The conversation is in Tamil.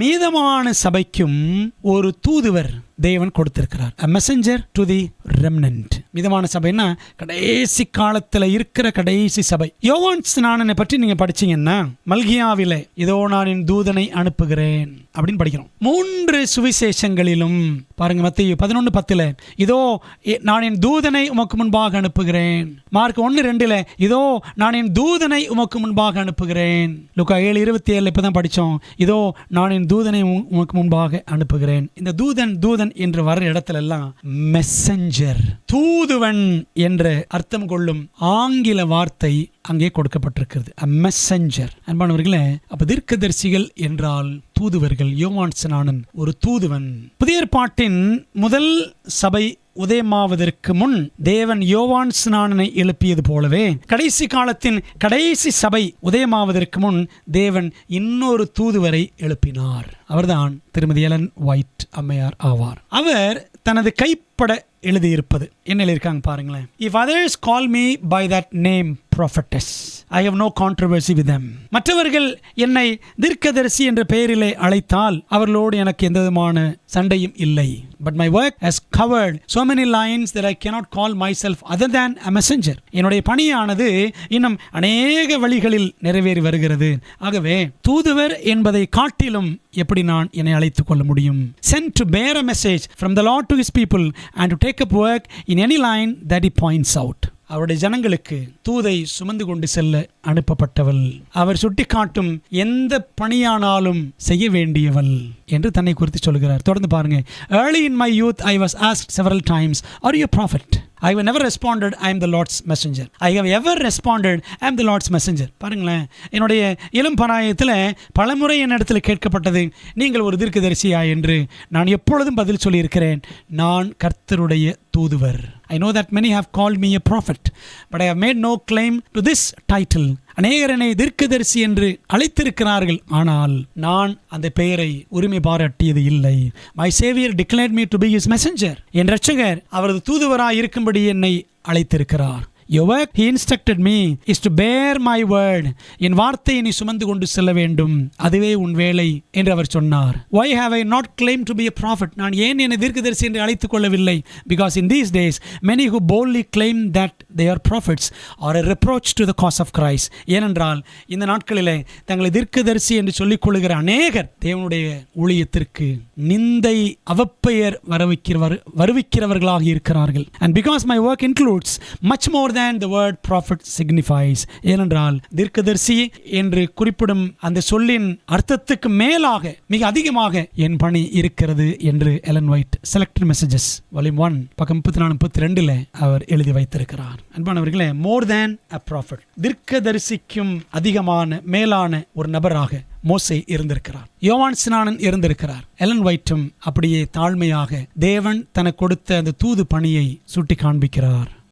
மீதமான சபைக்கும் ஒரு தூதுவர் தேவன் கொடுத்திருக்கிறார். a messenger to the remnant. மீதமான சபைன்னா கடைசி காலத்துல இருக்கிற கடைசி சபை. யோவான் ஸ்நானனை பற்றி நீங்க படிச்சீங்கன்னா மல்கியாவிலே இதோ நான் என் தூதனை அனுப்புகிறேன் அப்படின்னு படிக்கிறோம். 3 சுவிசேஷங்களிலும் பாருங்க, மத்தேயு 11:10 இதோ நான் என் தூதனை உமக்கு முன்பாக அனுப்புகிறேன். மார்க் 1:2 இதோ நான் என் தூதனை உமக்கு முன்பாக அனுப்புகிறேன். லூக்கா 7:27 இப்பதான் படிச்சோம், இதோ நான் என் தூதனை உமக்கு முன்பாக அனுப்புகிறேன். இந்த தூதன் என்று வர இடத்துல எல்லாம் மெசஞ்சர், தூதுவன் என்ற அர்த்தம் கொள்ளும் ஆங்கில வார்த்தை அங்கே கொடுக்கப்பட்டிருக்கிறது. மெசஞ்சர். அன்பானவர்களே, அப்ப தீர்க்கதரிசிகள் என்றால் தூதுவர்கள். யோவான் ஸ்நானன் ஒரு தூதுவன். புதிய ஏற்பாட்டின் முதல் சபை உதயமாவதற்கு முன் தேவன் யோவான் ஸ்நானனை எழுப்பியது போலவே கடைசி காலத்தின் கடைசி சபை உதயமாவதற்கு முன் தேவன் இன்னொரு தூதுவரை எழுப்பினார். அவர்தான் திருமதி எலன் ஒயிட் அம்மையார் ஆவார். அவர் தனது கைப்பட எழுதியிருப்பது என்ன எழுதியிருக்காங்க பாருங்களேன். If others call me by that name prophetess, I have no controversy with them. மற்றவர்கள் என்னை தீர்க்கதரிசி என்ற பெயரிலே அழைத்தால் அவர்களோடு எனக்கு எந்த விதமான சண்டையும் இல்லை. But my work has covered so many lines that I cannot call myself other than a messenger. என்னுடைய பணியானது இன்னும் அநேக வழிகளில் நிறைவேறி வருகிறது. ஆகவே தூதுவர் என்பதை காட்டிலும் எப்படி நான் என்னை அழைத்துக் கொள்ள முடியும்? Sent to bear a message from the Lord to his people and to take up work in any line that he points out. அவருடைய ஜனங்களுக்கு தூதை சுமந்து கொண்டு செல்ல அனுப்பப்பட்டவள், அவர் சுட்டிக்காட்டும் எந்த பணியானாலும் செய்ய வேண்டியவள் என்று தன்னை குறித்து சொல்கிறார். தொடர்ந்து பாருங்க. Early in my youth I was asked several times, are you a prophet? I have never responded, I am the Lord's messenger. I have ever responded, I am the Lord's messenger. பாருங்களேன், என்னுடைய இளம் பராயத்தில் பலமுறை என்னிடத்தில் கேட்கப்பட்டது, நீங்கள் ஒரு தீர்க்கதரிசியா என்று. நான் எப்பொழுதும் பதில் சொல்லியிருக்கிறேன், நான் கர்த்தருடைய தூதுவர். I know that many have called me a prophet, but I have made no claim to this title. அநேகர் என்னை தீர்க்கதரிசி என்று அழைத்திருக்கிறார்கள், ஆனால் நான் அந்த பெயரை உரிமை பாராட்டியது இல்லை. My Savior declared me to be his messenger. என் இரட்சகர் அவரது தூதுவராய் இருக்கும்படி என்னை அழைத்திருக்கிறார். Your work, he instructed me, is to bear my word. என் வார்த்தையை நீ சுமந்து கொண்டு செல்ல வேண்டும், அதுவே உன் வேலை என்று அவர் சொன்னார். Why have I not claimed to be a prophet? நான் ஏன் என்னை தீர்க்கதரிசி என்று அழைத்துக் கொள்ளவில்லை? Because in these days many who boldly claim that they are prophets are a reproach to the cause of Christ. ஏனென்றால் இந்த நாட்களிலே தங்களை தீர்க்கதரிசி என்று சொல்லிக் கொள்ளுகிற அநேகர் தேவனுடைய ஊழியத்திற்கு நிந்தை அவப்பெயர் வருவிக்கிறவர்களாக இருக்கிறார்கள். And because my work includes much more than the word prophet signifies. ஏனென்றால் தீர்க்கதரிசி என்று குறிப்பிடும் அந்த சொல்லின் அர்த்தத்துக்கு மேலாக மிக அதிகமாக என் பணி இருக்கிறது என்று Elon white selected messages volume 1 பக்கம் 34-32 அவர் எழுதி வைத்திருக்கிறார். அன்பானவர்களே, மோர் தேன் a prophet, தீர்க்கதரிசிக்கும் அதிகமான மேலான ஒரு நபராக மோசே இருந்திருக்கிறார். யோவான் ஸ்நானன் இருந்திருக்கிறார். எலன் ஒயிட்டும் அப்படியே தாழ்மையாக தேவன் தனக்கு கொடுத்த அந்த தூது பணியை சுட்டி காண்பிக்கிறார்.